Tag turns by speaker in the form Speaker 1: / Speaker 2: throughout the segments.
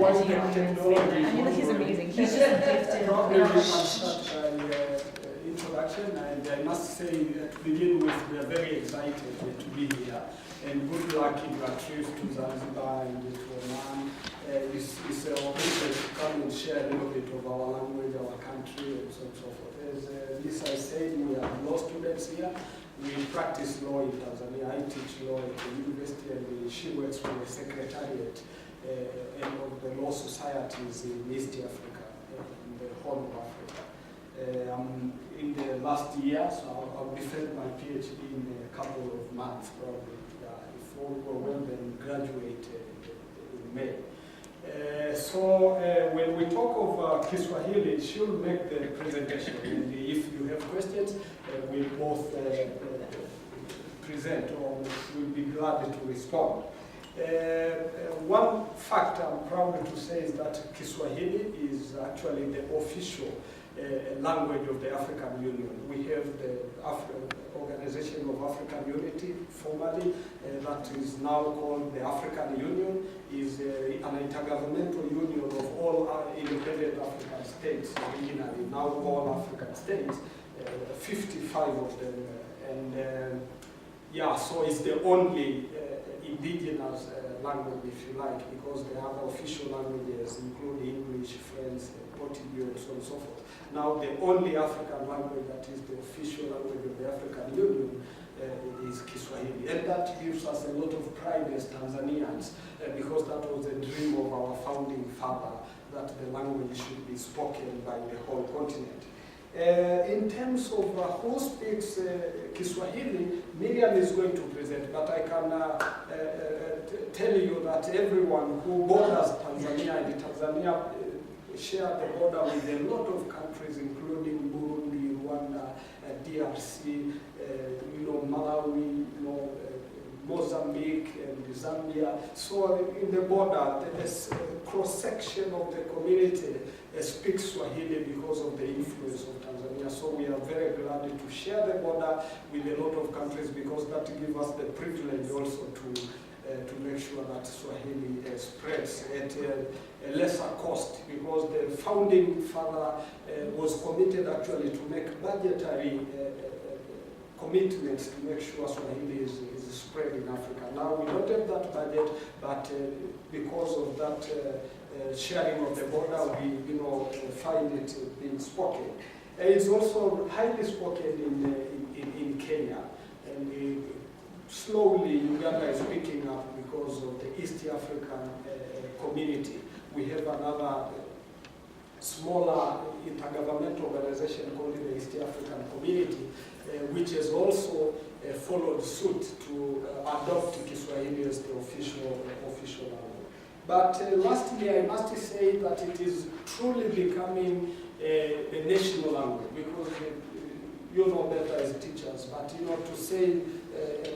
Speaker 1: was the technology?
Speaker 2: I mean, he's amazing. He's just gifted.
Speaker 1: Probably we can start by introduction, and I must say, to begin with, we are very excited to be here, and good luck in your trips to Zanzibar and to Oman. It's a opportunity to come and share a little bit of our language, our country, and so on and so forth. As Lisa said, we are law students here. We practice law in Tanzania. I teach law at the university, and she works for the secretariat and of the law societies in East Africa, in the Horn of Africa. In the last year, so I'll defend my PhD in a couple of months, probably. If all go well, then graduate in May. When we talk of Kiswahili, she'll make the presentation, and if you have questions, we'll both present, or we'll be glad to respond. One fact I'm proud to say is that Kiswahili is actually the official language of the African Union. We have the Organization of African Unity, formally, that is now called the African Union, is an intergovernmental union of all independent African states, originally, now all African states, 55 of them, and yeah, so it's the only indigenous language, if you like, because the other official languages include English, French, Portuguese, and so on and so forth. Now, the only African language that is the official language of the African Union is Kiswahili. And that gives us a lot of pride as Tanzanians, because that was a dream of our founding father, that the language should be spoken by the whole continent. In terms of who speaks Kiswahili, Miriam is going to present, but I can tell you that everyone who borders Tanzania, and Tanzania share the border with a lot of countries, including Burundi, Rwanda, DRC, Malawi, Mozambique, and Zambia. So in the border, there's a cross-section of the community speaks Swahili because of the influence of Tanzania. So we are very glad to share the border with a lot of countries, because that gives us the privilege also to make sure that Swahili spreads at a lesser cost, because the founding father was committed actually to make budgetary commitments to make sure Swahili is spread in Africa. Now we don't have that budget, but because of that sharing of the border, we find it being spoken. It's also highly spoken in Kenya, and slowly Uganda is picking up because of the East African community. We have another smaller intergovernmental organization called the East African Community, which has also followed suit to adopt Kiswahili as the official language. But lastly, I must say that it is truly becoming a national language, because you know better as teachers, but to say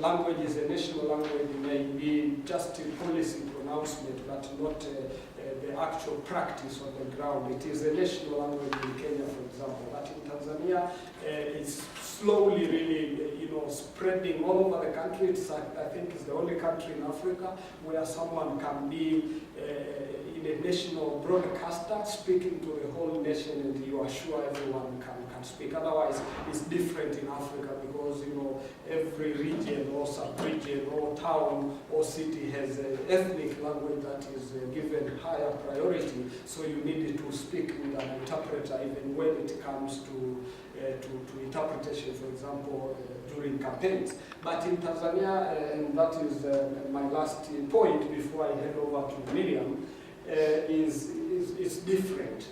Speaker 1: language is a national language may be just a policy pronouncement, but not the actual practice on the ground. It is a national language in Kenya, for example, but in Tanzania, it's slowly really, spreading all over the country. I think it's the only country in Africa where someone can be in a national broadcaster speaking to the whole nation, and you are sure everyone can speak. Otherwise, it's different in Africa, because every region or sub-region or town or city has an ethnic language that is given higher priority. So you need to speak with an interpreter even when it comes to interpretation, for example, during campaigns. But in Tanzania, and that is my last point before I hand over to Miriam, is different.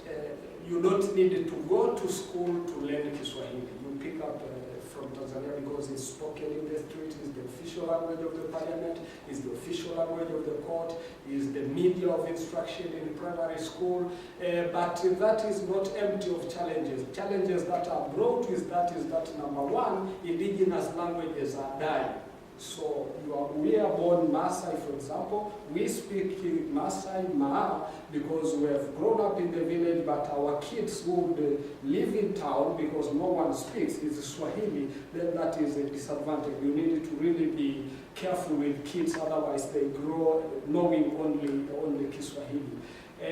Speaker 1: You don't need to go to school to learn Kiswahili. You pick up from Tanzania because it's spoken in the street, is the official language of the parliament, is the official language of the court, is the media of instruction in primary school. But that is not empty of challenges. Challenges that are brought is that number one, indigenous languages are dying. So we are born Maasai, for example. We speak Maasai, Maa, because we have grown up in the village, but our kids would live in town because no one speaks. It's Swahili, then that is a disadvantage. You need to really be careful with kids, otherwise they grow knowing only Kiswahili.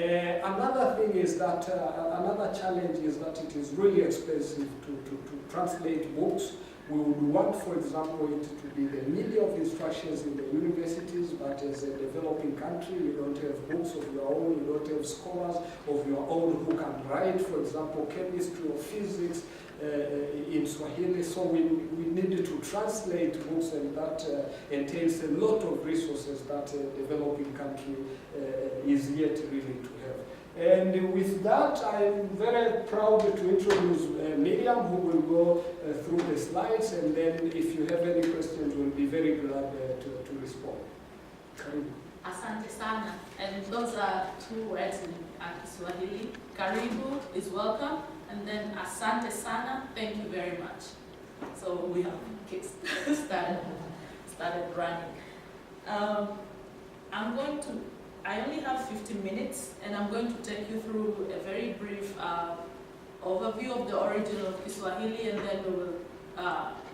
Speaker 1: Another thing is that, another challenge is that it is really expensive to translate books. We would want, for example, it to be the media of instructions in the universities, but as a developing country, you don't have books of your own, you don't have scholars of your own who can write, for example, chemistry or physics in Swahili. So we needed to translate books, and that entails a lot of resources that a developing country is yet really to have. And with that, I'm very proud to introduce Miriam, who will go through the slides, and then if you have any questions, we'll be very glad to respond. Karibu.
Speaker 3: Asante sana. And those are two words in Kiswahili. Karibu is welcome, and then asante sana, thank you very much. So we have started running. I only have 15 minutes, and I'm going to take you through a very brief overview of the origin of Kiswahili, and then we will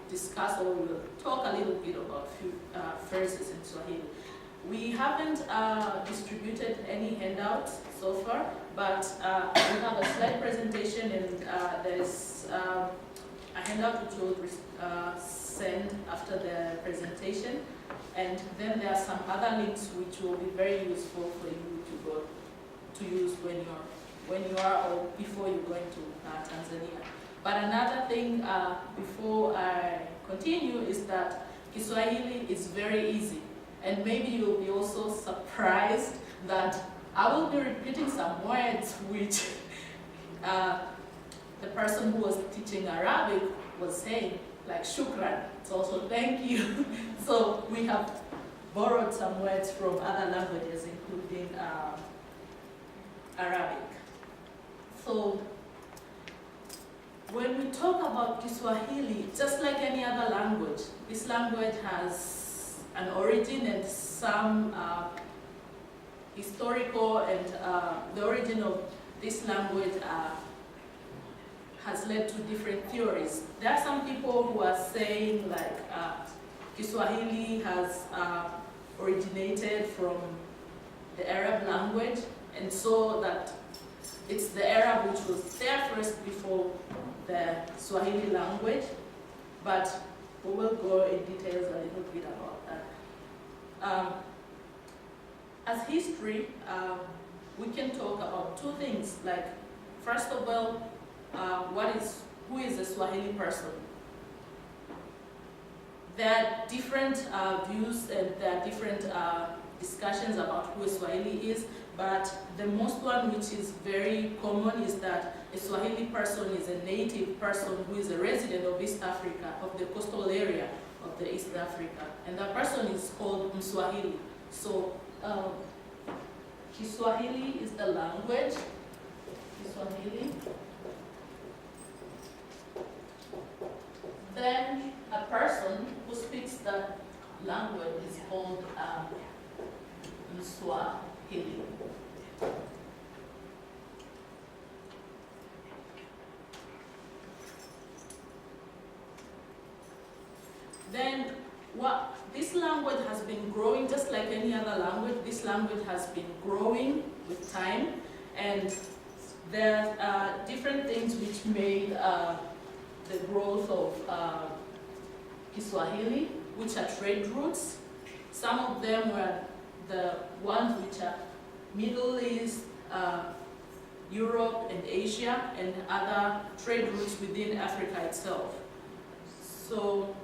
Speaker 3: discuss, or we will talk a little bit about a few phrases in Swahili. We haven't distributed any handouts so far, but we have a slide presentation, and there's a handout which we'll send after the presentation. And then there are some other links which will be very useful for you to use when you are or before you're going to Tanzania. But another thing before I continue is that Kiswahili is very easy, and maybe you'll be also surprised that I will be repeating some words which the person who was teaching Arabic was saying, like shukran. It's also thank you. So we have borrowed some words from other languages, including Arabic. So when we talk about Kiswahili, just like any other language, this language has an origin and some historical, and the origin of this language has led to different theories. There are some people who are saying like Kiswahili has originated from the Arab language, and so that it's the Arab which was there first before the Swahili language, but we will go in details a little bit about that. As history, we can talk about two things, like first of all, who is a Swahili person? There are different views, and there are different discussions about who a Swahili is, but the most one which is very common is that a Swahili person is a native person who is a resident of East Africa, of the coastal area of the East Africa, and that person is called Mswahili. So Kiswahili is the language. Kiswahili. Then a person who speaks that language is called Swahili. Then this language has been growing just like any other language. This language has been growing with time, and there are different things which made the growth of Kiswahili, which are trade routes. Some of them were the ones which are Middle East, Europe and Asia, and other trade routes within Africa itself. So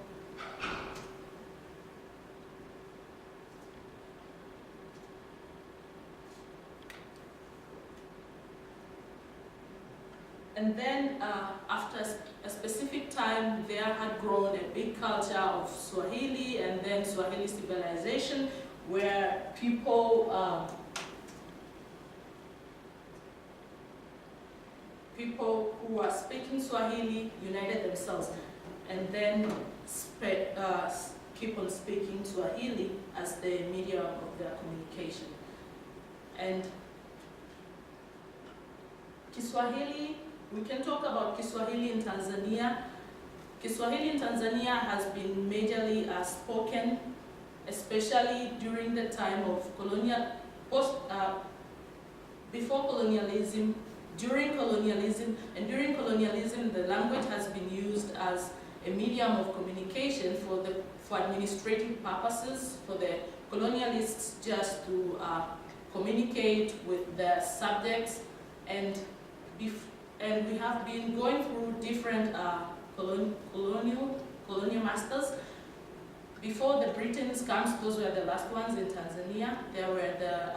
Speaker 3: and then after a specific time, there had grown a big culture of Swahili, and then Swahili civilization, where people who are speaking Swahili united themselves, and then keep on speaking Swahili as the medium of their communication. And Kiswahili, we can talk about Kiswahili in Tanzania. Kiswahili in Tanzania has been majorly spoken, especially during the time of before colonialism, during colonialism, and during colonialism, the language has been used as a medium of communication for administrative purposes, for the colonialists just to communicate with their subjects, and we have been going through different colonial masters. Before the Britons comes, those were the last ones in Tanzania. There were the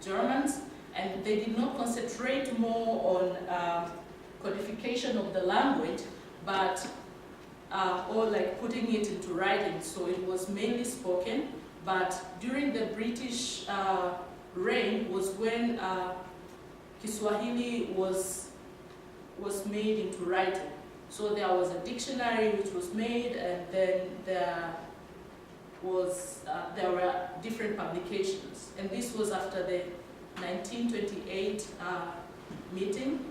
Speaker 3: Germans, and they did not concentrate more on codification of the language, but or like putting it into writing. So it was mainly spoken. But during the British reign was when Kiswahili was made into writing. So there was a dictionary which was made, and then there were different publications. And this was after the 1928 meeting,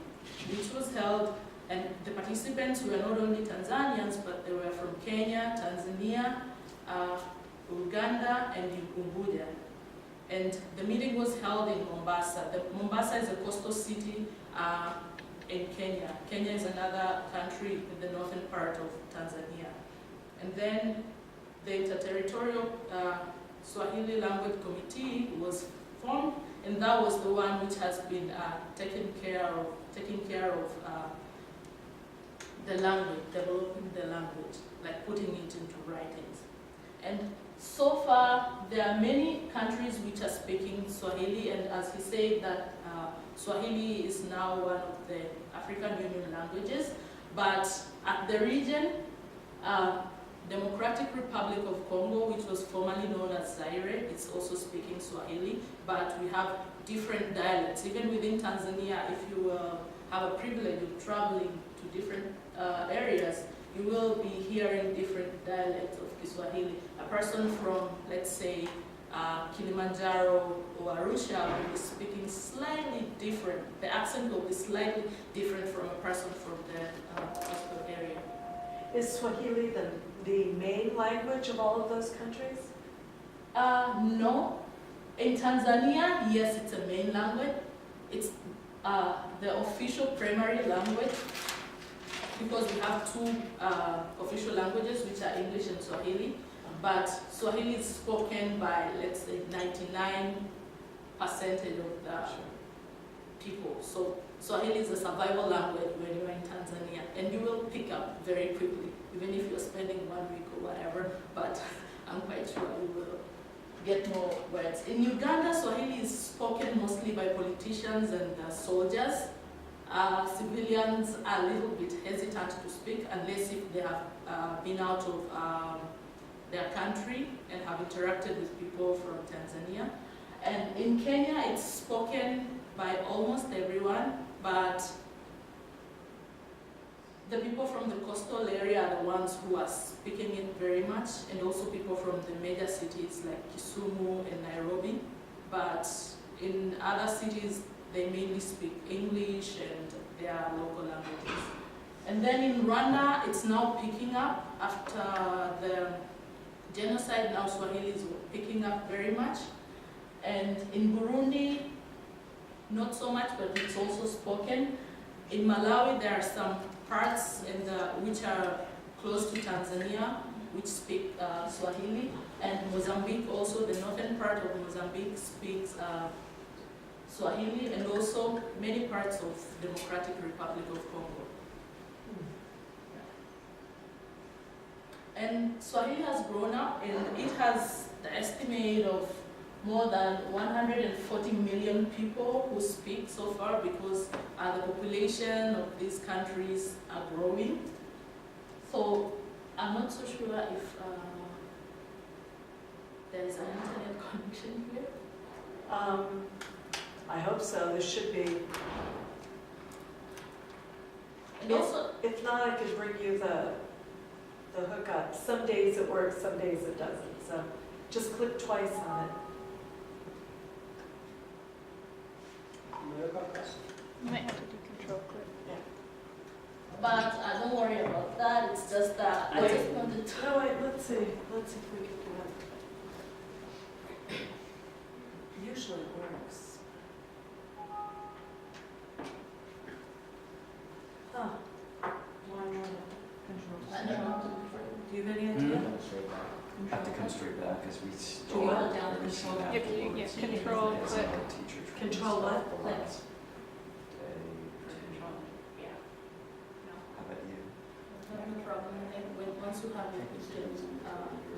Speaker 3: which was held, and the participants were not only Tanzanians, but they were from Kenya, Tanzania, Uganda, and Unguja. And the meeting was held in Mombasa. Mombasa is a coastal city in Kenya. Kenya is another country in the northern part of Tanzania. And then the Interterritorial Swahili Language Committee was formed, and that was the one which has been taking care of the language, developing the language, like putting it into writings. And so far, there are many countries which are speaking Swahili, and as he said that Swahili is now one of the African Union languages, but at the region, Democratic Republic of Congo, which was formerly known as Zaire, is also speaking Swahili, but we have different dialects. Even within Tanzania, if you have a privilege of traveling to different areas, you will be hearing different dialects of Kiswahili. A person from, let's say, Kilimanjaro or Arusha will be speaking slightly different. The accent will be slightly different from a person from the coastal area.
Speaker 2: Is Swahili the main language of all of those countries?
Speaker 3: No. In Tanzania, yes, it's a main language. It's the official primary language, because we have two official languages, which are English and Swahili. But Swahili is spoken by, let's say, 99% of the people. So Swahili is a survival language when you're in Tanzania, and you will pick up very quickly, even if you're spending 1 week or whatever, but I'm quite sure you will get more words. In Uganda, Swahili is spoken mostly by politicians and soldiers. Civilians are a little bit hesitant to speak unless if they have been out of their country and have interacted with people from Tanzania. And in Kenya, it's spoken by almost everyone, but the people from the coastal area are the ones who are speaking it very much, and also people from the major cities like Kisumu and Nairobi. But in other cities, they mainly speak English and their local languages. And then in Rwanda, it's now picking up after the genocide. Now Swahili is picking up very much. And in Burundi, not so much, but it's also spoken. In Malawi, there are some parts which are close to Tanzania, which speak Swahili. And Mozambique also, the northern part of Mozambique speaks Swahili, and also many parts of Democratic Republic of Congo. And Swahili has grown up, and it has the estimate of more than 140 million people who speak so far, because the population of these countries are growing. So I'm not so sure if there is an internet connection here.
Speaker 2: I hope so. There should be.
Speaker 3: And also,
Speaker 2: if not, I could bring you the hookup. Some days it works, some days it doesn't. So just click twice on it.
Speaker 4: You might have to do control click.
Speaker 2: Yeah.
Speaker 3: but don't worry about that. It's just that I just wanted to.
Speaker 2: No, wait. Let's see. Let's see if we can do it. Usually it works.
Speaker 5: because we
Speaker 2: Do you hold down the control?
Speaker 4: Control, click.
Speaker 2: Control what? Click.
Speaker 3: Yeah.
Speaker 5: How about you?
Speaker 3: No problem. Once you have it, you can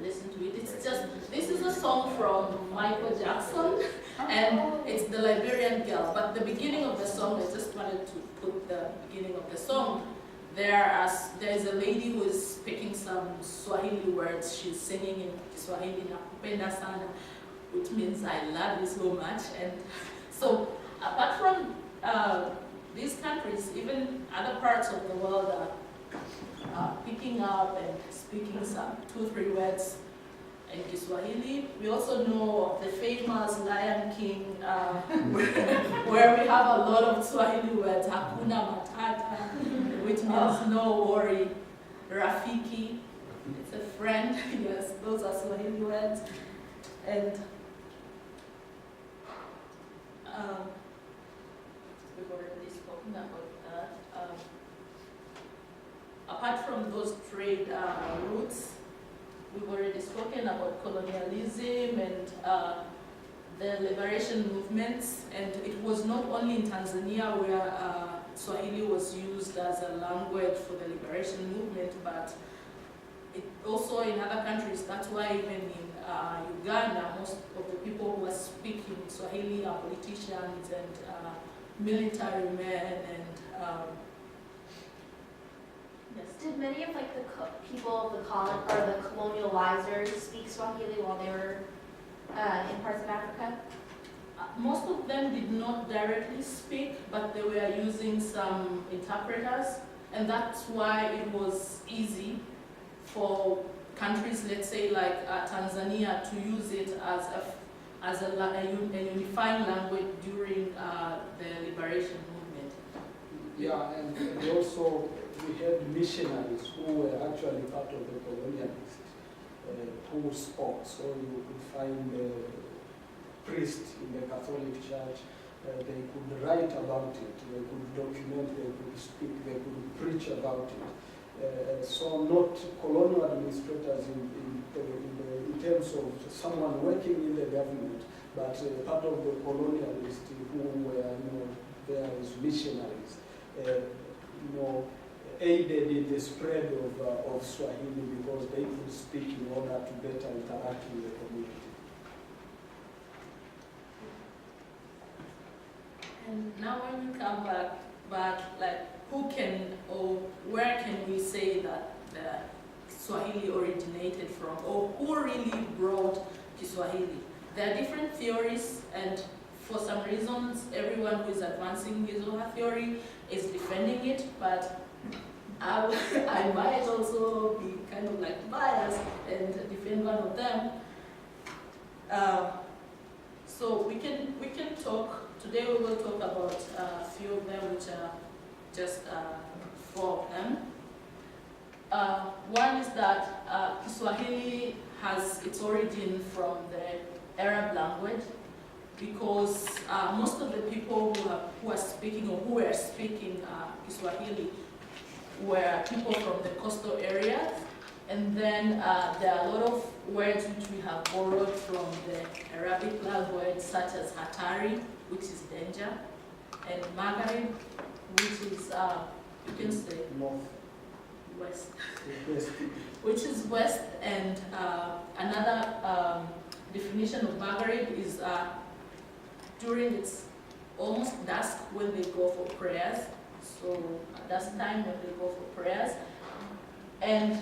Speaker 3: listen to it. It's just, this is a song from Michael Jackson, and it's the Liberian Girl. But the beginning of the song, I just wanted to put the beginning of the song. There's a lady who is speaking some Swahili words. She's singing in Kiswahili, nakupenda sana, which means I love you so much. And so, apart from these countries, even other parts of the world are picking up and speaking some 2-3 words in Kiswahili. We also know of the famous Lion King, where we have a lot of Swahili words, hakuna matata, which means no worry, rafiki, it's a friend. Yes, those are Swahili words. And we've already spoken about that. Apart from those trade routes, we've already spoken about colonialism and the liberation movements, and it was not only in Tanzania where Swahili was used as a language for the liberation movement, but it also in other countries. That's why even in Uganda, most of the people who are speaking Swahili are politicians and military men and
Speaker 6: Yes. Did many of like the people of the colonializers speak Swahili while they were in parts of Africa?
Speaker 3: Most of them did not directly speak, but they were using some interpreters, and that's why it was easy for countries, let's say like Tanzania, to use it as a unifying language during the liberation movement.
Speaker 1: Yeah, and also we had missionaries who were actually part of the colonialists who spoke. So you could find priests in the Catholic Church. They could write about it, they could document, they could speak, they could preach about it. So not colonial administrators in terms of someone working in the government, but part of the colonialists who were, there as missionaries, aided in the spread of Swahili because they could speak in order to better interact with the community.
Speaker 3: And now when we come back, like who can or where can we say that the Swahili originated from, or who really brought Kiswahili? There are different theories, and for some reasons, everyone who is advancing his or her theory is defending it, but I might also be kind of like biased and defend one of them. So we can talk. Today we will talk about a few of them, which are just 4 of them. One is that Kiswahili has its origin from the Arab language, because most of the people who are speaking or who were speaking Kiswahili were people from the coastal areas, and then there are a lot of words which we have borrowed from the Arabic language, such as hatari, which is danger, and magharib, which is, you can say,
Speaker 1: North.
Speaker 3: west,
Speaker 1: West.
Speaker 3: which is west, and another definition of magharib is during its almost dusk when they go for prayers. So at that time when they go for prayers. And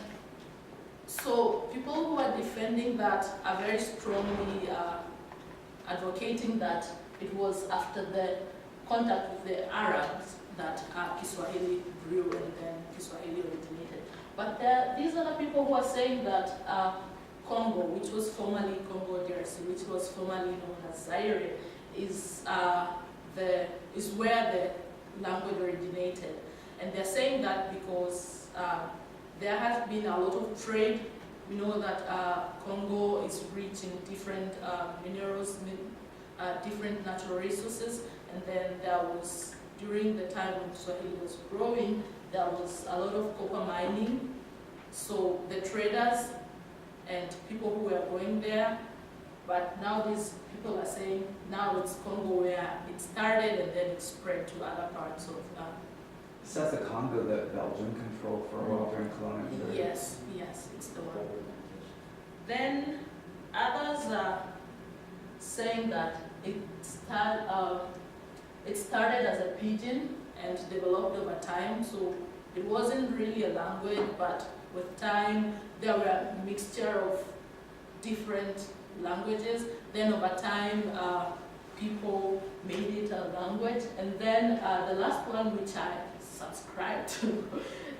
Speaker 3: so people who are defending that are very strongly advocating that it was after the contact with the Arabs that Kiswahili grew and then Kiswahili originated. But these are the people who are saying that Congo, which was formerly Congo DRC, which was formerly known as Zaire, is where the language originated. And they're saying that because there has been a lot of trade. We know that Congo is rich in different minerals, different natural resources, and then there was, during the time when Swahili was growing, there was a lot of copper mining. So the traders and people who were going there. But now these people are saying now it's Congo where it started and then it spread to other parts of
Speaker 5: Says the Congo that Belgium controlled for a while during colonial period.
Speaker 3: Yes, it's the one. Then others are saying that it started as a pidgin and developed over time, so it wasn't really a language, but with time there were a mixture of different languages. Then over time people made it a language, and then the last one, which I subscribe to,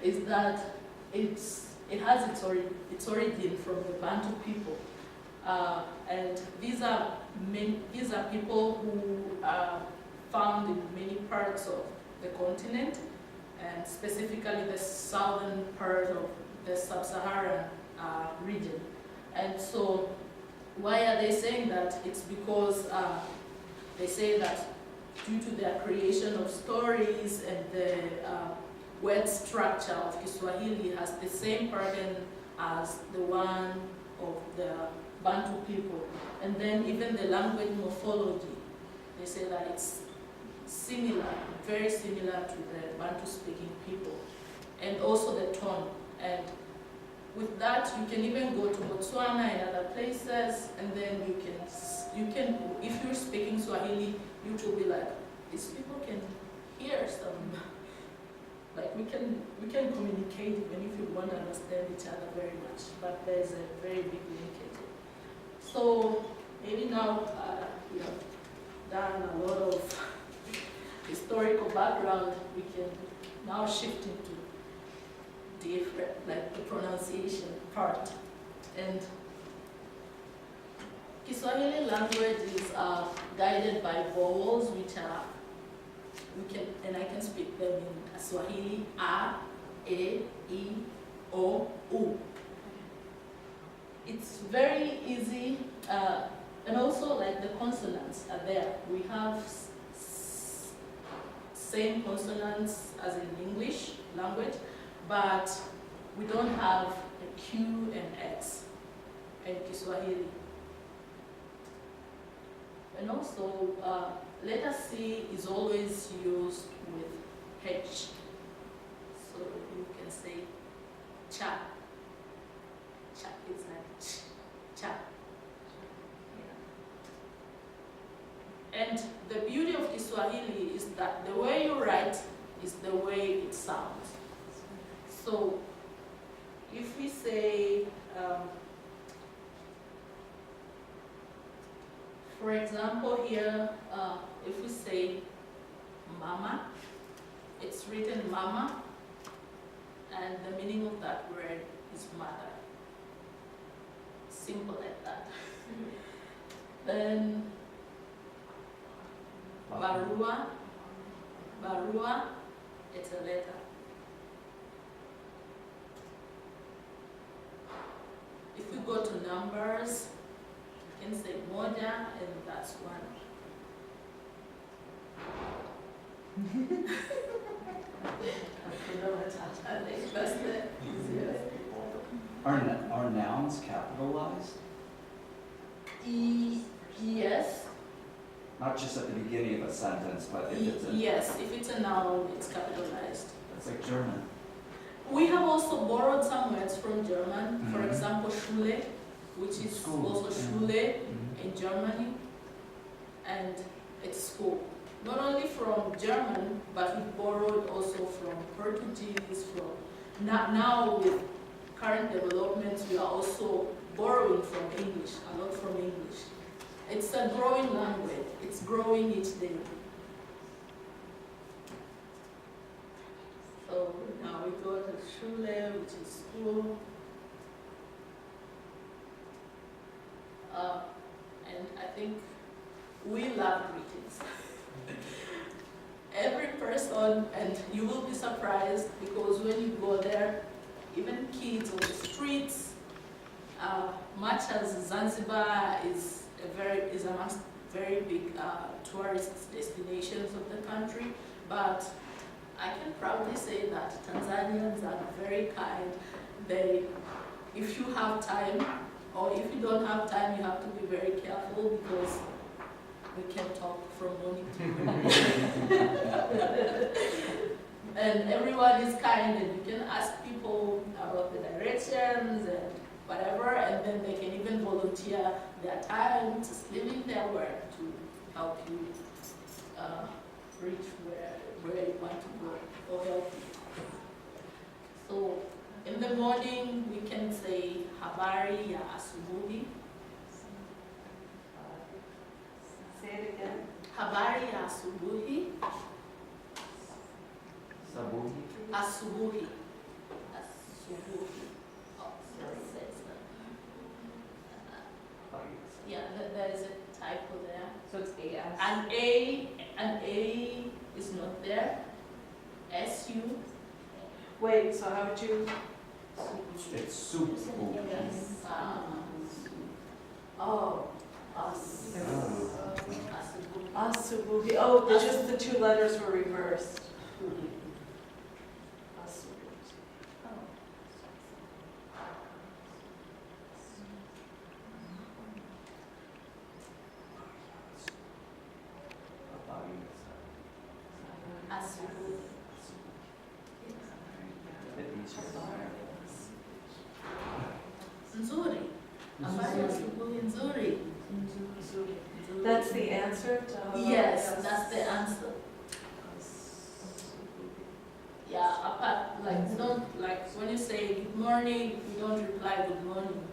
Speaker 3: is that it has its origin from the Bantu people, and these are people who are found in many parts of the continent, and specifically the southern part of the sub-Saharan region. And so why are they saying that? It's because they say that due to their creation of stories and the word structure of Kiswahili has the same pattern as the one of the Bantu people. And then even the language morphology, they say that it's similar, very similar to the Bantu-speaking people. And also the tone. And with that, you can even go to Botswana and other places, and then you can, if you're speaking Swahili, you will be like, these people can hear some, like we can communicate even if we won't understand each other very much, but there's a very big linkage. So maybe now we have done a lot of historical background, we can now shift into different, like the pronunciation part. And Kiswahili language is guided by vowels, which are, I can speak them in Swahili: a, e, I, o, u. It's very easy, and also like the consonants are there. We have same consonants as in English language, but we don't have a Q and X in Kiswahili. And also, letter C is always used with H. So you can say cha. Cha is like ch, cha. Yeah. And the beauty of Kiswahili is that the way you write is the way it sounds. So if we say, for example here, if we say mama, it's written mama, and the meaning of that word is mother. Simple like that. Then barua, it's a letter. If we go to numbers, you can say moja, and that's one.
Speaker 5: Are nouns capitalized?
Speaker 3: Yes.
Speaker 5: Not just at the beginning of a sentence, but if it's a...
Speaker 3: Yes, if it's a noun, it's capitalized.
Speaker 5: It's like German.
Speaker 3: We have also borrowed some words from German. For
Speaker 5: Mhm.
Speaker 3: example, Schule, which is
Speaker 5: School.
Speaker 3: also Schule in Germany, and it's school. Not only from German, but we borrowed also from Portuguese, from now with current developments, we are also borrowing from English, a lot from English. It's a growing language. It's growing each day. So now we go to Schule, which is school. And I think we love greetings. Every person, and you will be surprised because when you go there, even kids on the streets, much as Zanzibar is amongst very big tourist destinations of the country, but I can proudly say that Tanzanians are very kind. If you have time, or if you don't have time, you have to be very careful because we can talk from morning to morning. And everyone is kind, and you can ask people about the directions and whatever, and then they can even volunteer their time, just leaving their work to help you reach where you want to go, or help you. So in the morning, we can say habari ya asubuhi.
Speaker 2: Say it again.
Speaker 3: Habari ya asubuhi.
Speaker 5: Sabuhi.
Speaker 3: Asubuhi. Asubuhi. Oh, sorry, that's not. Yeah, there is a typo there.
Speaker 7: So it's AS.
Speaker 3: An A is not there. SU.
Speaker 2: Wait, so how would you?
Speaker 5: It's soup.
Speaker 3: Yes. Oh, us.
Speaker 2: Asubuhi. Oh, it's just the two letters were reversed. Asubuhi.
Speaker 3: Asubuhi. Nzuri. Habari ya asubuhi nzuri.
Speaker 2: That's the answer to how?
Speaker 3: Yes, that's the answer. Yeah, apart, like, don't, like, when you say good morning, you don't reply good morning.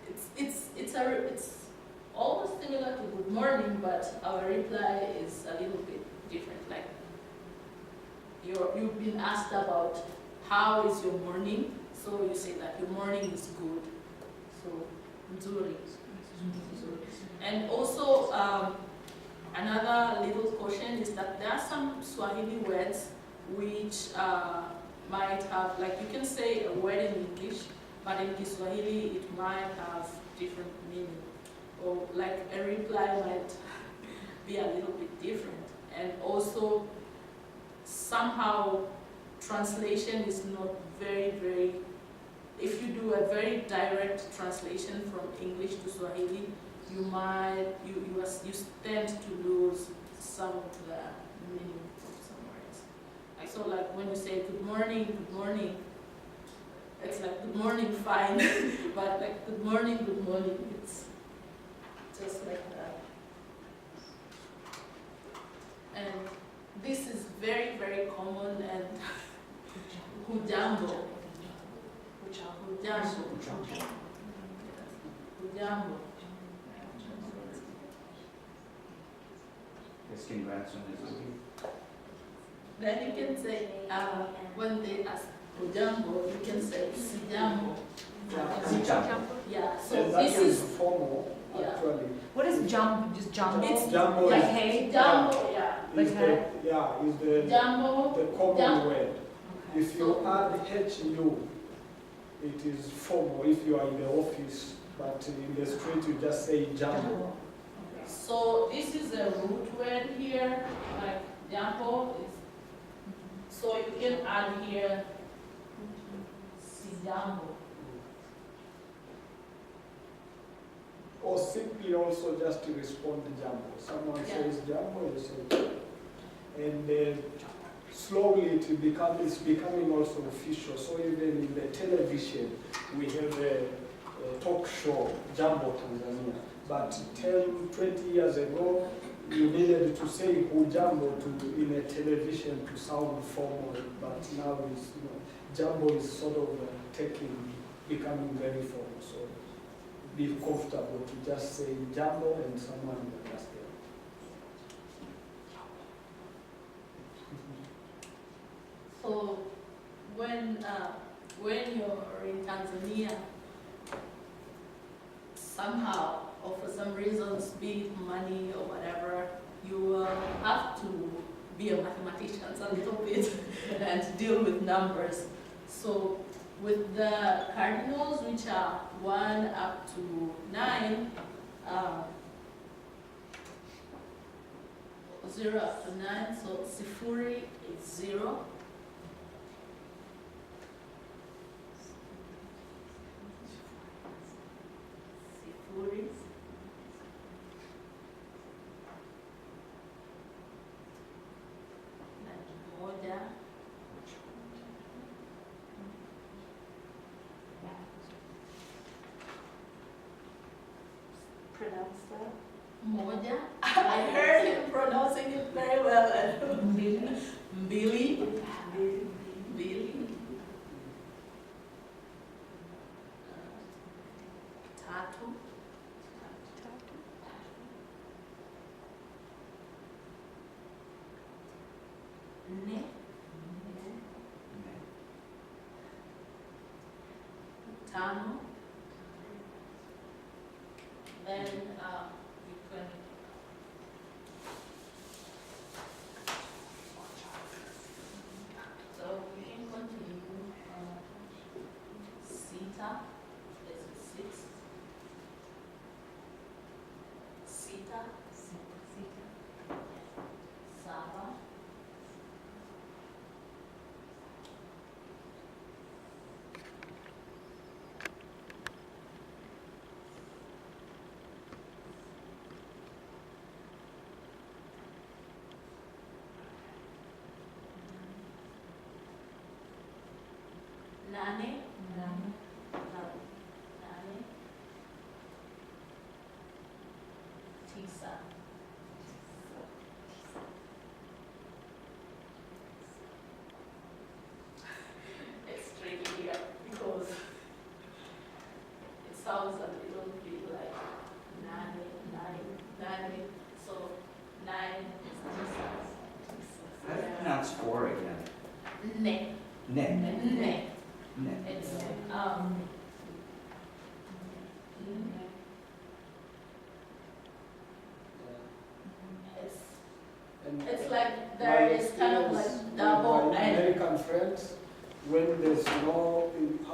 Speaker 3: It's like, it's almost similar to good morning, but our reply is a little bit different. Like, you've been asked about how is your morning, so you say that your morning is good. So, nzuri. And also, another little caution is that there are some Swahili words which might have, like, you can say a word in English, but in Kiswahili it might have different meaning. Or like a reply might be a little bit different. And also, somehow translation is not very, if you do a very direct translation from English to Swahili, you tend to lose some of the meaning of some words. So like when you say good morning, it's like good morning, fine, but like good morning, it's just like that. And this is very common, and hujambo. Hujambo.
Speaker 5: Asking grandson is okay.
Speaker 3: Then you can say, when they ask hujambo, you can say sijambo. Yeah, so
Speaker 1: And that
Speaker 3: this
Speaker 1: is
Speaker 3: is,
Speaker 1: formal,
Speaker 3: yeah.
Speaker 1: actually.
Speaker 7: What is jump? Just jump?
Speaker 3: It's
Speaker 1: Jumbo
Speaker 7: Like
Speaker 1: is,
Speaker 7: hey?
Speaker 3: jambo, yeah.
Speaker 1: is
Speaker 7: Like
Speaker 1: the, yeah, is the
Speaker 3: Jambo,
Speaker 1: common
Speaker 3: Jumbo.
Speaker 1: word. If you add HU, it is formal if you are in the office, but in the street you just say jumbo.
Speaker 3: So this is a root word here, like jambo is, so you can add here sijambo.
Speaker 1: Or simply also just to respond to jumbo. Someone
Speaker 3: Yeah.
Speaker 1: says jumbo, you say jumbo. And slowly it's becoming also official. So even in the television, we have a talk show, Jambo Tanzania. But 10, 20 years ago, you needed to say hujambo in a television to sound formal. But now it's, Jambo is sort of becoming very formal. So be comfortable to just say Jambo and someone will understand.
Speaker 3: So when you're in Tanzania, somehow, or for some reasons, be it money or whatever, you will have to be a mathematician a little bit and deal with numbers. So with the cardinals, which are 1 up to 9, 0 up to 9, so sifuri is 0.
Speaker 2: pronounce that?
Speaker 3: Moja. I heard him pronouncing it very well. Billy. Billy. Tatu. Ne. Tano. Then you can so we can continue. Sita is 6. Sita. Saba. Nane. Nane. Tisa. It's tricky here because it sounds a little bit like nine. So 9 is tisa.
Speaker 5: How do you pronounce 4 again?
Speaker 3: Ne.
Speaker 5: Ne.
Speaker 3: Ne.
Speaker 5: Ne.
Speaker 3: It's it's like there is kind of like double
Speaker 1: my
Speaker 3: N.
Speaker 1: American friends, when there's no,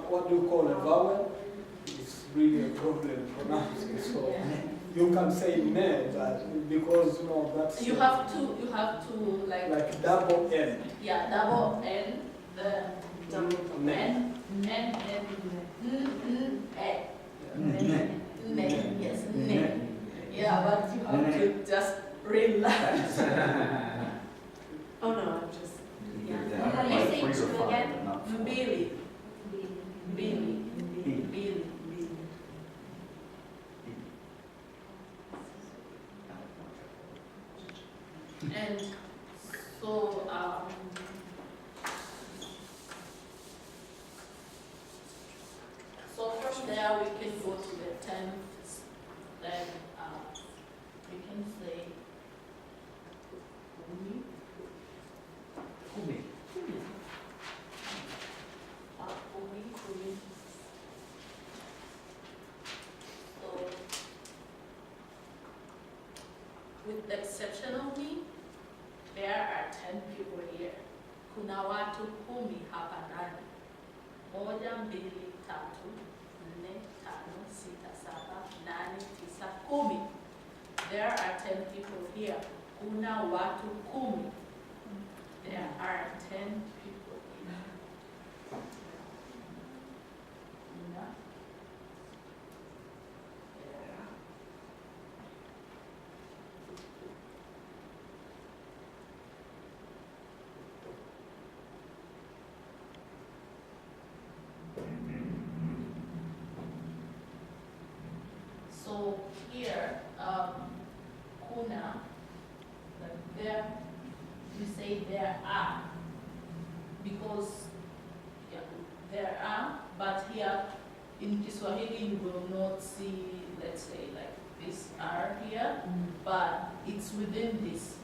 Speaker 1: what do you call a vowel, it's really a problem pronouncing. So you can say ne, but because that's
Speaker 3: You have to
Speaker 1: like double N.
Speaker 3: yeah, double N, the double
Speaker 1: Ne.
Speaker 3: N, N, E. Ne, yes, ne. Yeah, but you have to just relax.
Speaker 2: Oh, no, I'm just,
Speaker 6: How do you say 2 again?
Speaker 3: Billy. Billy. And so, so from there we can go to the 10th. Then we can say kumi.
Speaker 5: Kumi.
Speaker 3: Kumi. So, with the exception of me, there are 10 people here. Kuna watu 10 hapa ndani. 1, 2, 3, 4, 5, 6, 7, 8, 9, 10. There are 10 people here. Kuna watu 10. There are 10 people here. Kuna. So here, kuna, like there, you say there are, because yeah, there are, but here in Kiswahili you will not see, let's say, like this are here, but it's within this.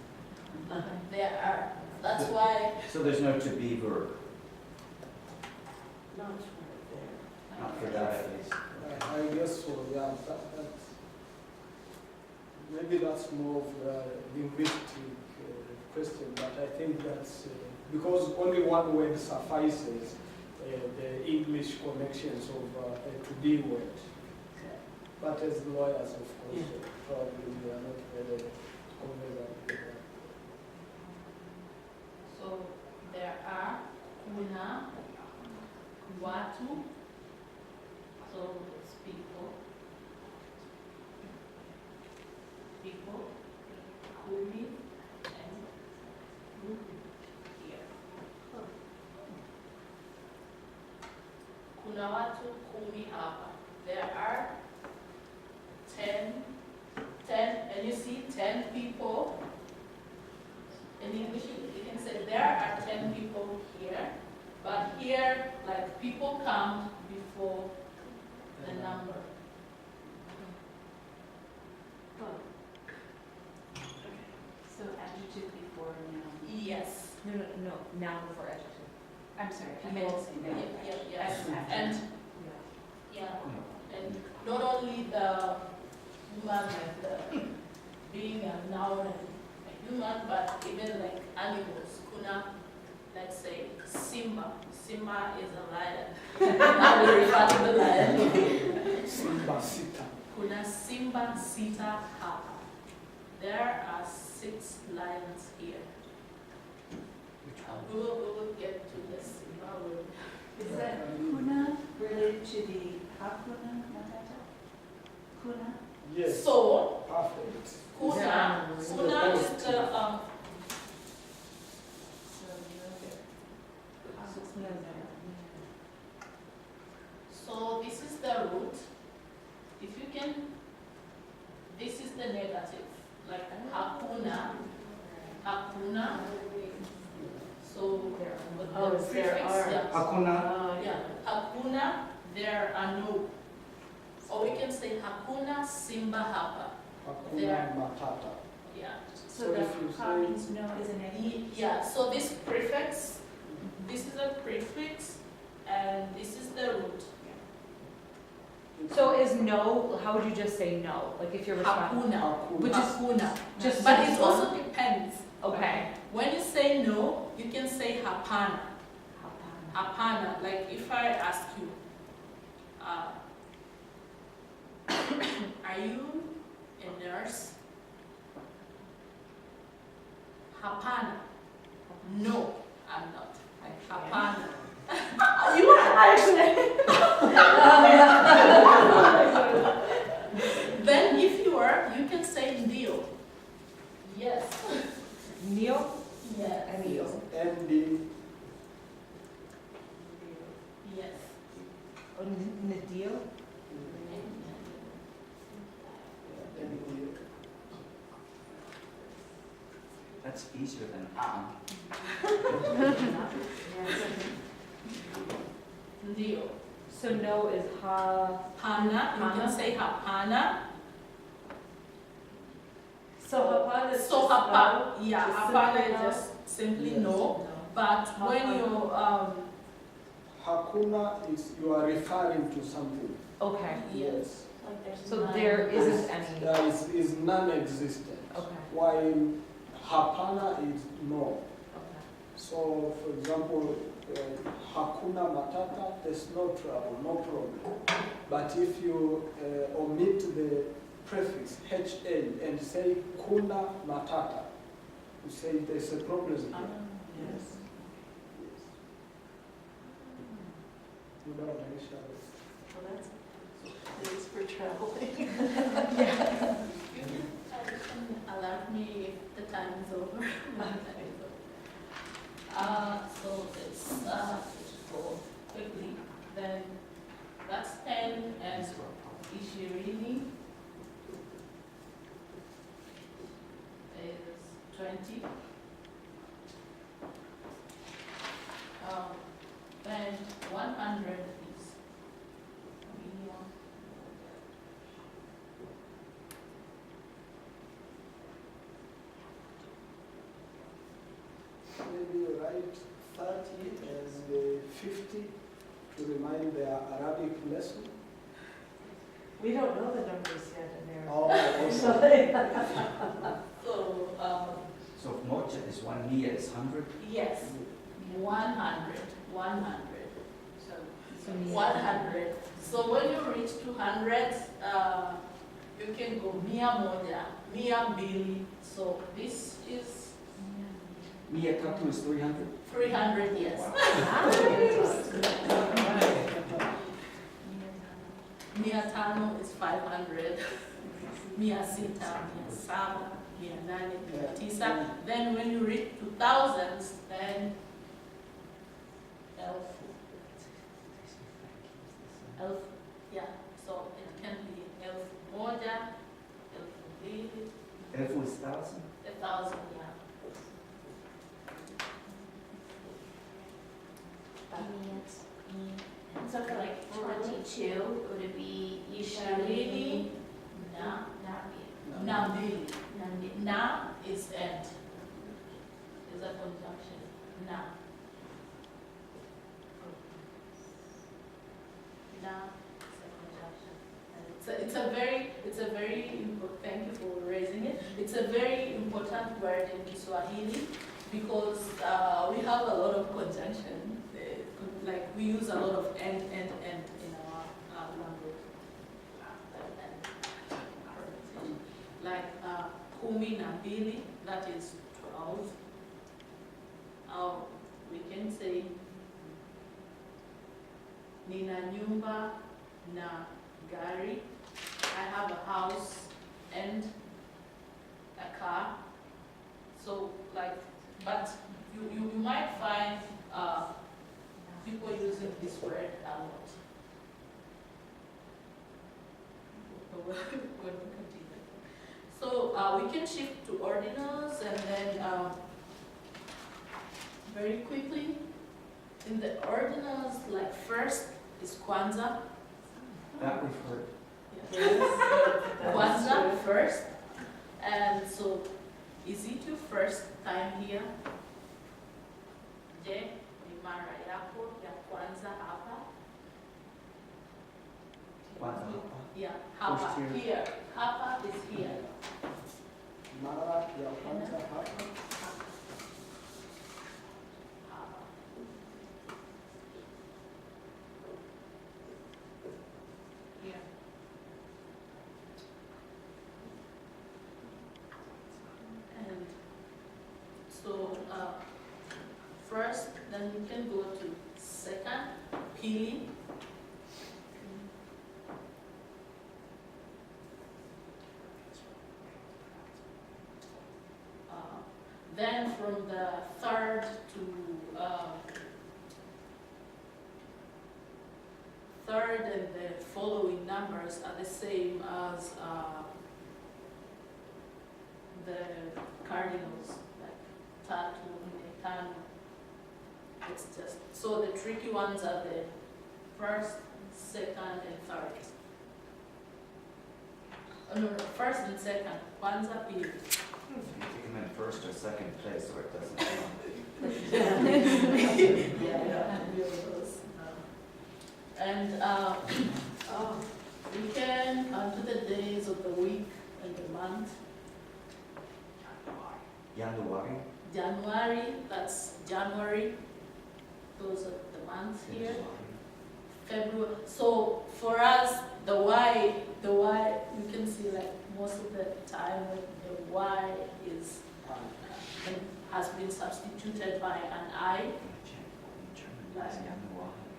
Speaker 3: There are. That's why.
Speaker 5: So there's no to be verb,
Speaker 2: not right there.
Speaker 5: not for that at least.
Speaker 1: I guess so, yeah. Maybe that's more of a linguistic question, but I think that's because only one word suffices the English connections of a to be word. But as lawyers, of course, probably we are not very conversant.
Speaker 3: So there are kuna, watu, so it's people, kumi, and here. Kuna watu 10 hapa. There are 10 you see 10 people, in English you can say there are 10 people here, but here, like, people come before the number.
Speaker 7: So adjective before noun.
Speaker 3: Yes.
Speaker 7: No, noun before adjective. I'm sorry, I
Speaker 3: People.
Speaker 7: meant to say that.
Speaker 3: Yes. And
Speaker 7: Yeah.
Speaker 3: and not only the human, like the being a noun and a human, but even like animals. Kuna, let's say Simba. Simba is a lion. I will refer to the lion.
Speaker 1: Simba sita.
Speaker 3: Kuna Simba sita hapa. There are 6 lions here. We will get to the Simba word.
Speaker 8: Is that kuna related to the hakuna matata? Kuna?
Speaker 1: Yes.
Speaker 3: So,
Speaker 1: Perfect.
Speaker 3: kuna is the so this is the root. If you can, this is the negative, like hakuna, hakuna. So with the
Speaker 2: Oh, there
Speaker 3: prefix,
Speaker 2: are.
Speaker 3: yeah.
Speaker 5: Hakuna.
Speaker 3: Yeah, hakuna, there are no. Or we can say hakuna simba hapa.
Speaker 1: Hakuna
Speaker 3: There.
Speaker 1: matata.
Speaker 3: Yeah.
Speaker 8: So
Speaker 1: So
Speaker 8: the
Speaker 1: if you
Speaker 8: ha
Speaker 1: say-
Speaker 8: means no is a negative.
Speaker 3: Yeah, so this prefix, this is a prefix, and this is the root.
Speaker 7: So is no, how would you just say no? Like if you're responding?
Speaker 3: Hakuna,
Speaker 1: Hakuna.
Speaker 3: which is hakuna.
Speaker 7: Just
Speaker 3: But
Speaker 7: this
Speaker 3: it
Speaker 7: one?
Speaker 3: also depends.
Speaker 7: Okay.
Speaker 3: When you say no, you can say hapana. Hapana, like if I ask you, are you a nurse? Hapana. No, I'm not. Like hapana. You are actually. Then if you are, you can say ndio. Yes.
Speaker 7: Neo?
Speaker 3: Yes.
Speaker 7: Neo.
Speaker 1: Ending.
Speaker 3: Yes.
Speaker 7: Or Nadio?
Speaker 1: Ending.
Speaker 5: That's easier than
Speaker 3: Ndio.
Speaker 7: So no is ha.
Speaker 3: Hana, you can say hapana.
Speaker 2: So hapana is
Speaker 3: So
Speaker 2: just
Speaker 3: hapa,
Speaker 2: no?
Speaker 3: yeah,
Speaker 2: Just
Speaker 3: hapana
Speaker 2: simply
Speaker 3: is
Speaker 2: no?
Speaker 3: just simply
Speaker 1: Yes.
Speaker 3: no. But when
Speaker 2: Hapana.
Speaker 3: you
Speaker 1: Hakuna is you are referring to something.
Speaker 7: Okay.
Speaker 1: Yes.
Speaker 8: Like there's
Speaker 7: So
Speaker 8: none.
Speaker 7: there isn't any.
Speaker 1: There is non-existent.
Speaker 7: Okay.
Speaker 1: While hapana is no.
Speaker 7: Okay.
Speaker 1: So, for example, hakuna matata, there's no trouble, no problem. But if you omit the prefix ha and say kuna matata, you say there's a problem here. Yes. Yes. You know, Aisha,
Speaker 2: Well, that's thanks for traveling.
Speaker 3: you can alert me if the time is over. So let's go quickly. Then that's 10 and Ishirini is 20. Then 100 is Miriam.
Speaker 1: maybe write 30 and 50 to remind their Arabic lesson.
Speaker 2: We don't know the numbers yet in there.
Speaker 1: Oh, okay.
Speaker 3: So,
Speaker 5: So if moja is 1, nia is 100.
Speaker 3: yes, 100, 100.
Speaker 7: So
Speaker 3: 100. So when you reach 200, you can go mia moja, mia mbili. So this is
Speaker 5: Nia tatu is 300.
Speaker 3: 300, yes. Mia tano is 500. Mia sita, mia saba, mia nane, mia tisa. Then when you reach 2000s, then elf, yeah. So it can be elf moja, elf mbili,
Speaker 6: two, would it be
Speaker 3: Swahili, na, nambili. Na is and. Is a conjunction. Na. Na is a conjunction. And it's a very important, thank you for raising it. It's a very important word in Kiswahili because we have a lot of conjunction. Like we use a lot of and in our language. Like kumi na mbili, that is 12. We can say nina nyumba na gari. I have a house and a car. So like, but you might find people using this word a lot. When we continue. So we can shift to ordinals and then very quickly, in the ordinals, like first is Kwanzaa.
Speaker 5: That we've heard.
Speaker 3: Yes. Kwanzaa first. And so, is it your first time here? Je, ni mara yako ya kwanza hapa?
Speaker 5: Kwanza hapa.
Speaker 3: Yeah, hapa,
Speaker 5: First here.
Speaker 3: here. Hapa is here.
Speaker 1: Mara ya kwanza hapa.
Speaker 3: Hapa. Here. And so, first, then we can go to second, pili. Then from the third to third and the following numbers are the same as the cardinals, like tatu, nne, tano. It's just, so the tricky ones are the first, second, and third. Oh, no, first and second, kwanza, pili.
Speaker 5: You take them in first or second place so it doesn't count.
Speaker 3: Yeah, and we can come to the days of the week and the month.
Speaker 5: January.
Speaker 3: January, that's January. Those are the months here. February. So for us, the Y, we can see like most of the time when the Y is has been substituted by an I.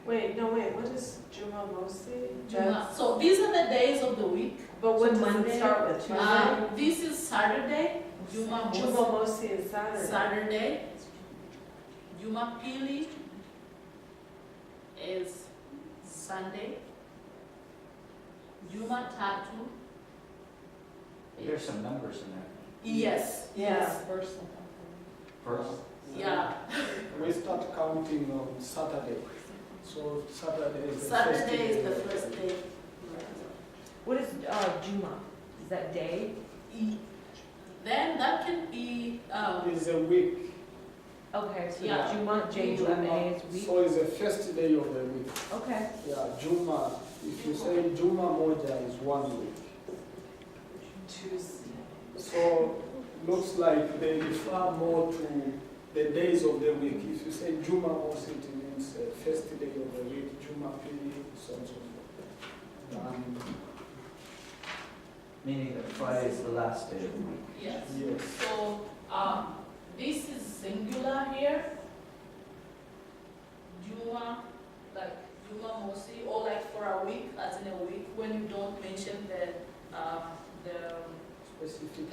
Speaker 2: Wait, what is Juma Mosi?
Speaker 3: Juma. So these are the days of the week.
Speaker 2: But what does it start with? Tuesday?
Speaker 3: This is Saturday. Juma
Speaker 2: Juma Mosi is Saturday.
Speaker 3: Saturday. Juma Pili is Sunday. Juma Tatu.
Speaker 5: There's some numbers in there.
Speaker 3: Yes. Yes.
Speaker 7: First.
Speaker 5: First.
Speaker 3: Yeah.
Speaker 1: We start counting on Saturday. So Saturday is the
Speaker 3: Saturday is the first day.
Speaker 7: What is Juma? Is that day?
Speaker 3: Then that can be
Speaker 1: It's a week.
Speaker 7: Okay, so
Speaker 3: Yeah.
Speaker 7: Juma, J-U-M-A is week.
Speaker 1: So it's the first day of the week.
Speaker 7: Okay.
Speaker 1: Yeah, Juma. If you say Juma Moja is 1 week.
Speaker 2: Tuesday.
Speaker 1: So looks like they refer more to the days of the week. If you say Juma Mosi, it means first day of the week. Juma Pili, so on and so forth.
Speaker 5: Meaning that Friday is the last day of the week.
Speaker 3: yes.
Speaker 1: Yes.
Speaker 3: So this is singular here. Juma, like Juma Mosi, or like for a week, as in a week, when you don't mention the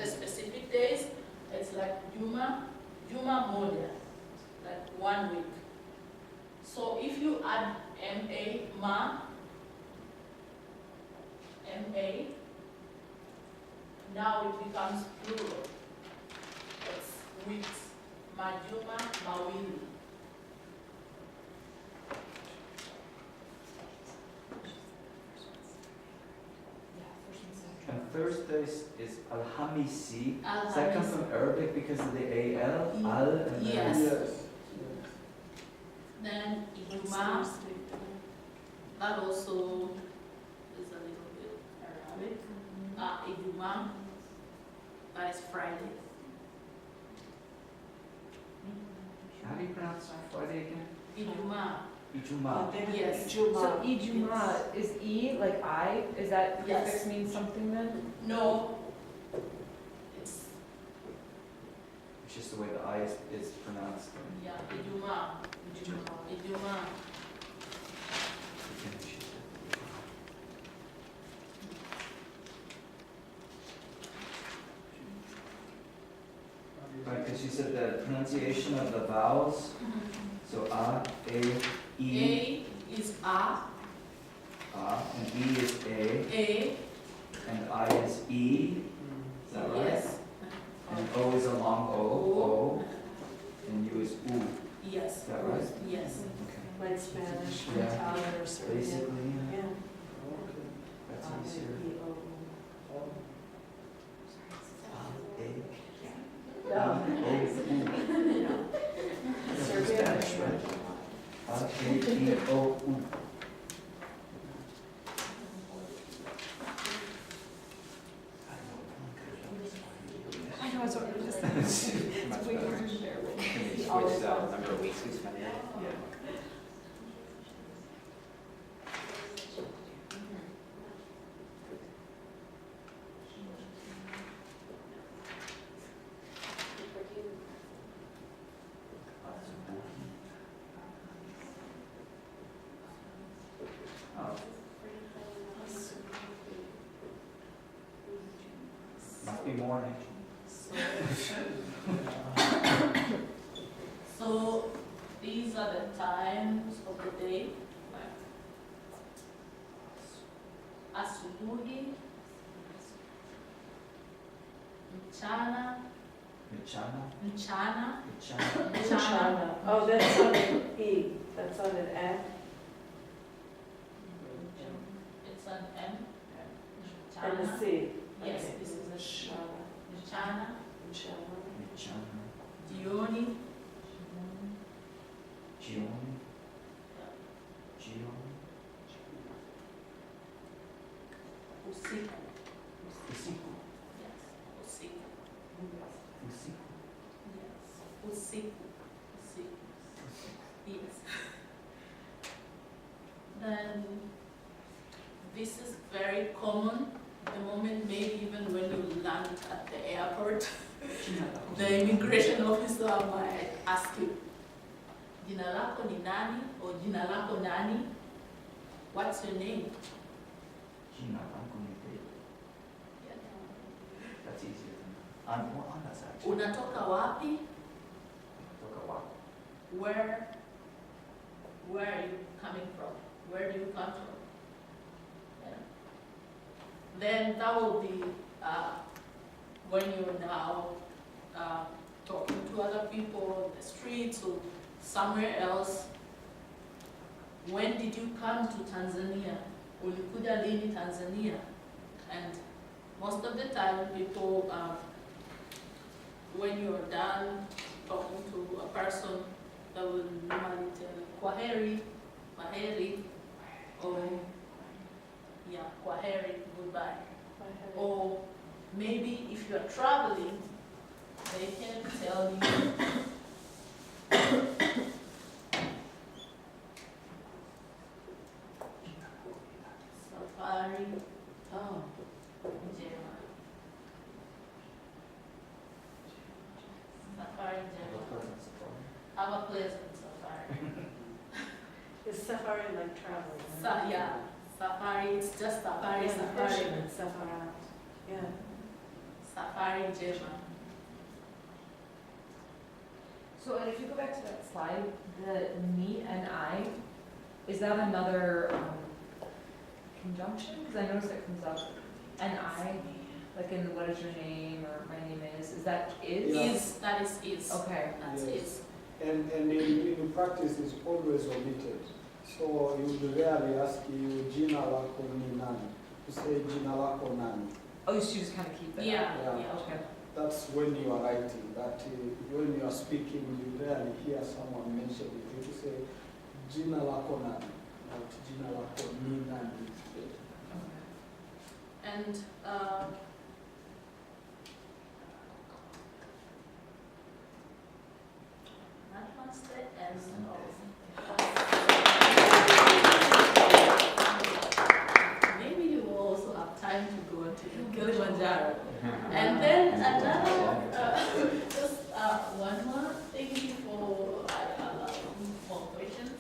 Speaker 3: specific days, it's like Juma Moja, like 1 week. So if you add Ma, now it becomes plural. It's weeks. Majuma, Mawili.
Speaker 5: Thursdays is Alhamisi. Does that come
Speaker 3: Alhamis.
Speaker 5: from Arabic because of the AL? Al and then
Speaker 3: Yes.
Speaker 1: Yes.
Speaker 3: Then Ijuma, that also is a little bit Arabic. Ijuma, that is Friday.
Speaker 5: How do you pronounce Friday again?
Speaker 3: Ijuma,
Speaker 5: Ijuma.
Speaker 3: yes.
Speaker 7: So Ijuma is E, like I, is that
Speaker 3: Yes.
Speaker 7: prefix means something then?
Speaker 3: No, it's,
Speaker 5: It's just the way the I is pronounced.
Speaker 3: yeah, Ijuma. Ijuma.
Speaker 5: Right, because you said the pronunciation of the vowels, so A, E,
Speaker 3: A is A,
Speaker 5: and E is
Speaker 3: A,
Speaker 5: and I is E, is that right?
Speaker 3: yes.
Speaker 5: And O is a long O, and U is U,
Speaker 3: Yes.
Speaker 5: is that right?
Speaker 3: Yes.
Speaker 5: Okay.
Speaker 2: Like Spanish,
Speaker 5: Yeah.
Speaker 2: Italian, or Serbian.
Speaker 5: Basically,
Speaker 2: Yeah.
Speaker 1: Okay.
Speaker 5: that's easier.
Speaker 2: No. Serbian.
Speaker 5: Spanish, right? A-E-I-O-U.
Speaker 7: I know, it's already just.
Speaker 9: Much
Speaker 7: way
Speaker 9: better.
Speaker 7: easier to bear with.
Speaker 9: Can we switch the number of weeks we spend here?
Speaker 5: Oh, must be morning.
Speaker 3: So these are the times of the day. Asubuhi, mchana,
Speaker 5: Michana,
Speaker 3: mchana,
Speaker 2: Chana. Oh, that sounded E. That sounded F.
Speaker 3: it's an M.
Speaker 2: And a
Speaker 3: Mchana.
Speaker 2: C.
Speaker 3: Yes,
Speaker 2: Okay.
Speaker 3: this is a
Speaker 2: Shana.
Speaker 3: mchana,
Speaker 2: Chana.
Speaker 5: Michana,
Speaker 3: jioni,
Speaker 5: Gioni, Gioni,
Speaker 3: usiku.
Speaker 5: Usiku,
Speaker 3: Yes, usiku.
Speaker 5: Usiku,
Speaker 3: Yes, usiku. Usiku. Yes. Then this is very common at the moment, maybe even when you land at the airport. The immigration officer might ask you, jina lako ni nani or jina lako nani? What's your name?
Speaker 5: Gina, I'm going to be. That's easier than that's actually.
Speaker 3: Unatoka wapi?
Speaker 5: Took a while.
Speaker 3: Where are you coming from? Where do you come from? Yeah. Then that will be when you're now talking to other people on the streets or somewhere else. When did you come to Tanzania? Ulikuja lini Tanzania? And most of the time people, when you're done talking to a person, that will normally tell kwaheri, maheri, or yeah, kwaheri, goodbye. Or maybe if you are traveling, they can tell you safari,
Speaker 2: Oh.
Speaker 3: njema. Safari njema. Have a pleasant safari.
Speaker 2: Is safari like traveling?
Speaker 3: Yeah, safari, it's just safari, safari.
Speaker 2: Safari. Yeah.
Speaker 3: Safari njema.
Speaker 7: So, and if you go back to that slide, the me and I, is that another conjunction? Because I noticed it comes up, and I, like in what is your name or my name is that is?
Speaker 1: Yeah.
Speaker 3: That is is.
Speaker 7: Okay.
Speaker 3: That's
Speaker 1: Yes.
Speaker 3: is.
Speaker 1: And in practice, it's always omitted. So you will rarely ask you, jina lako ni nani? You say jina lako nani.
Speaker 7: Oh, so you just kind of keep it.
Speaker 3: Yeah,
Speaker 1: Yeah.
Speaker 3: yeah.
Speaker 7: Okay.
Speaker 1: That's when you are writing, but when you are speaking, you rarely hear someone mention it. You say, jina lako nani, not jina lako ni nani.
Speaker 3: And that was the end of. Maybe you will also have time to go to Kilimanjaro. And then another, just one more thing before I allow more questions.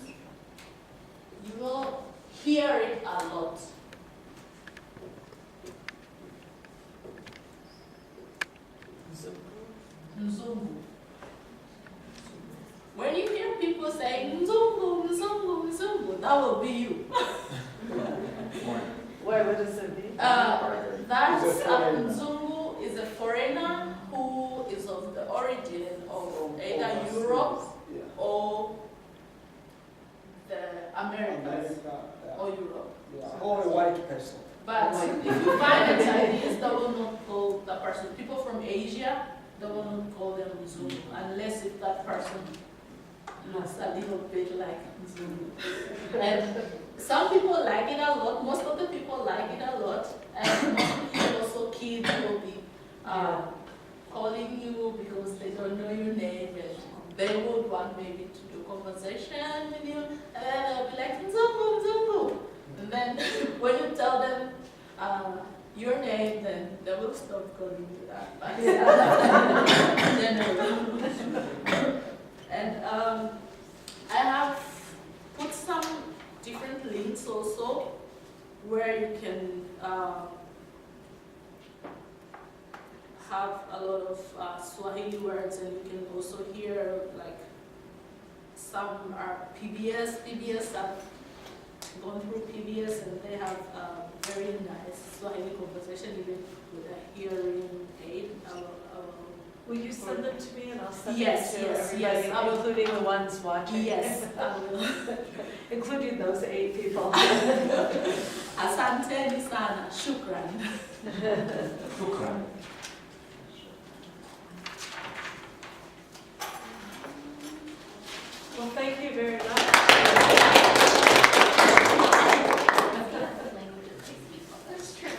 Speaker 3: You will hear it a lot. Nzungu. When you hear people saying Nzungu, Nzungu, Nzungu, that will be you.
Speaker 2: What does it mean?
Speaker 3: That's
Speaker 1: He's a foreigner.
Speaker 3: Nzungu is a foreigner who is of the origin of either Europe
Speaker 1: Yeah.
Speaker 3: or the Americas
Speaker 1: America,
Speaker 3: or Europe.
Speaker 1: yeah. Or a white person.
Speaker 3: But if you find a Chinese, they will not call the person. People from Asia, they will not call them Zulu unless if that person looks a little bit like Zulu. And some people like it a lot. Most of the people like it a lot. And mostly also kids will be calling you because they don't know your name and they would want maybe to do conversation with you. And then they'll be like, Zulu, Zulu. And then when you tell them your name, then they will stop calling you that. But and I have put some different links also where you can have a lot of Swahili words, and you can also hear like some are PBS have gone through PBS, and they have very nice Swahili conversation even with a hearing aid.
Speaker 2: Will you send them to me and I'll send
Speaker 3: Yes,
Speaker 2: them to
Speaker 3: yes,
Speaker 2: everybody,
Speaker 3: yes, I will.
Speaker 2: including the ones watching?
Speaker 3: Yes, I will.
Speaker 2: Including those 8 people.
Speaker 3: Asante sana, shukran.
Speaker 5: Shukran.
Speaker 2: Well, thank you very much.
Speaker 6: That's true.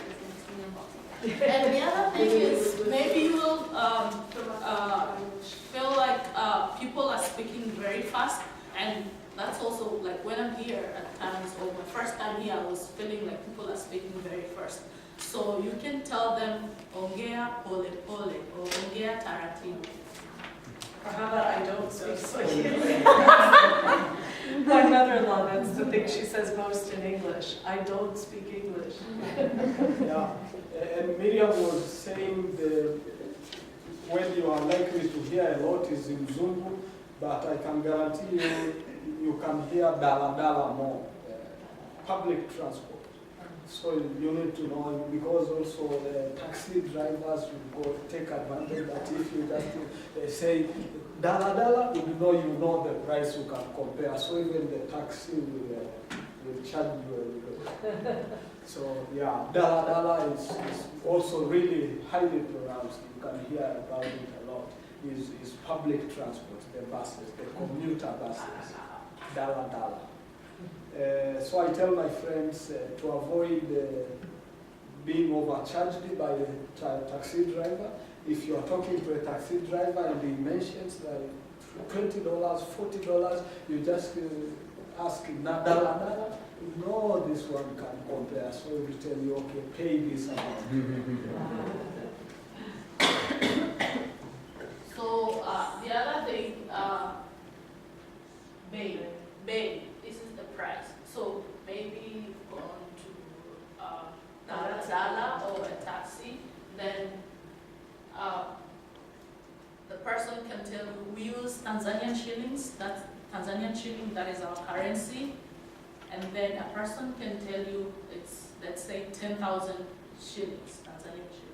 Speaker 3: And the other thing is, maybe you will feel like people are speaking very fast, and that's also like when I'm here at times, or my first time here, I was feeling like people are speaking very fast. So you can tell them, ongea pole pole, or ongea taratibu.
Speaker 2: Or how about I don't speak Swahili? My mother-in-law, that's the thing she says most in English. I don't speak English.
Speaker 1: Yeah, and Miriam was saying when you are likely to hear a lot is in Zungu, but I can guarantee you can hear dala dala more, public transport. So you need to know, because also the taxi drivers will go take advantage that if you just say dala dala, you know the price you can compare. So even the taxi will charge you a little. So yeah, dala dala is also really highly pronounced. You can hear about it a lot. Is public transport, the buses, the commuter buses, dala dala. So I tell my friends to avoid being overcharged by the taxi driver. If you are talking to a taxi driver and he mentions like $20, $40, you just ask dala dala. No, this one can compare. So he will tell you, okay, pay this amount.
Speaker 3: So the other thing, babe, this is the price. So maybe you've gone to Dala or a taxi, then the person can tell you, we use Tanzanian shillings, that's Tanzanian shilling, that is our currency, and then a person can tell you it's, let's say, 10,000 shillings, Tanzanian shillings.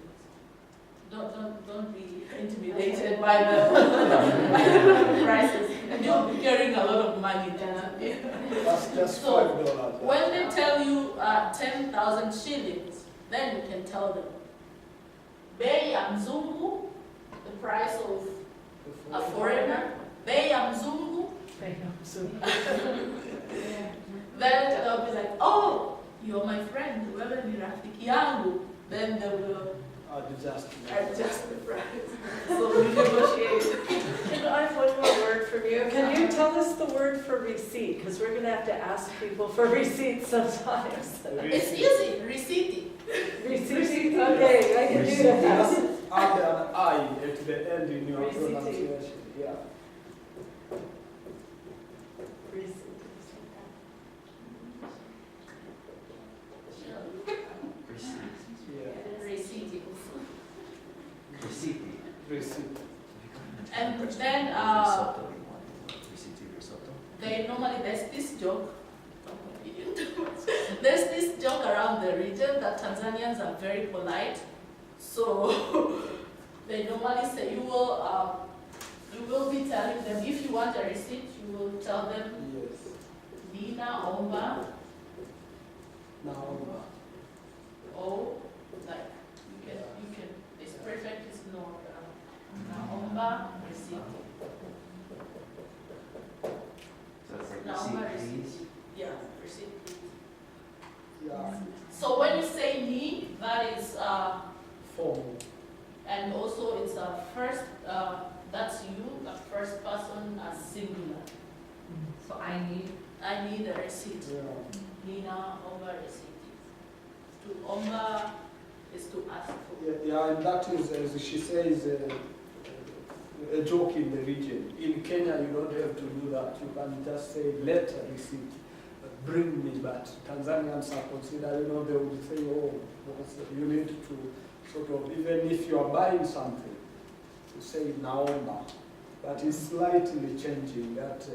Speaker 3: Don't be intimidated by the prices. And you'll be carrying a lot of money then.
Speaker 1: That's just
Speaker 3: So,
Speaker 1: $5.
Speaker 3: when they tell you 10,000 shillings, then you can tell them bei ya mzungu, the price of a foreigner, bei ya mzungu. Then they'll be like, oh, you're my friend, wewe ni rafiki yangu. Then they will adjust the price. So we negotiate.
Speaker 2: Can I have one more word from you? Can you tell us the word for receipt? Because we're going to have to ask people for receipts sometimes.
Speaker 3: It's easy, receipt.
Speaker 2: Receipt? Okay, I can do that.
Speaker 1: Add an I at the end in your
Speaker 2: Receipt.
Speaker 1: pronunciation. Yeah.
Speaker 3: Receipt.
Speaker 5: Receipt.
Speaker 1: Receipt.
Speaker 3: And then they normally, there's this joke, there's this joke around the region that Tanzanians are very polite. So they normally say you will be telling them, if you want a receipt, you will tell them,
Speaker 1: Yes.
Speaker 3: Nina omba,
Speaker 1: Now,
Speaker 3: oh, like you can, this prefect is no, naomba receipt.
Speaker 5: So it's like
Speaker 3: Naomba
Speaker 5: receipt,
Speaker 3: receipt.
Speaker 5: please.
Speaker 3: Yeah, receipt please.
Speaker 1: yeah.
Speaker 3: So when you say ni, that is,
Speaker 1: Formal.
Speaker 3: and also it's a first, that's you, a first person, a singular.
Speaker 7: So I need,
Speaker 3: I need a receipt.
Speaker 1: Yeah.
Speaker 3: Nina omba receipt. To omba is to ask for.
Speaker 1: Yeah, and that is, as she says, a joke in the region. In Kenya, you don't have to do that. You can just say, let a receipt, bring me. But Tanzanians are considered, they would say, oh, you need to sort of, even if you are buying something, you say naomba. But it's slightly changing. That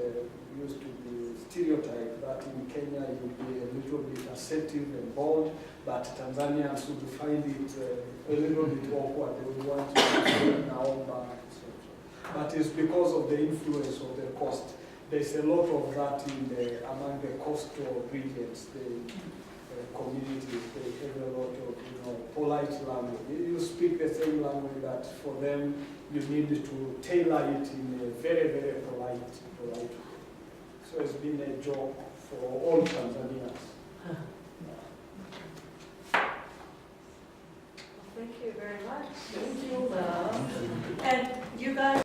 Speaker 1: used to be stereotype that in Kenya you would be a little bit assertive and bold, but Tanzanians would find it a little bit awkward. They would want to say naomba. But it's because of the influence of the coast. There's a lot of that among the coastal regions. The communities, they have a lot of polite language. You speak the same language, but for them you need to tailor it in a very, very polite way. So it's been a job for all Tanzanians.
Speaker 2: Thank you very much. Thank you, love. And you guys.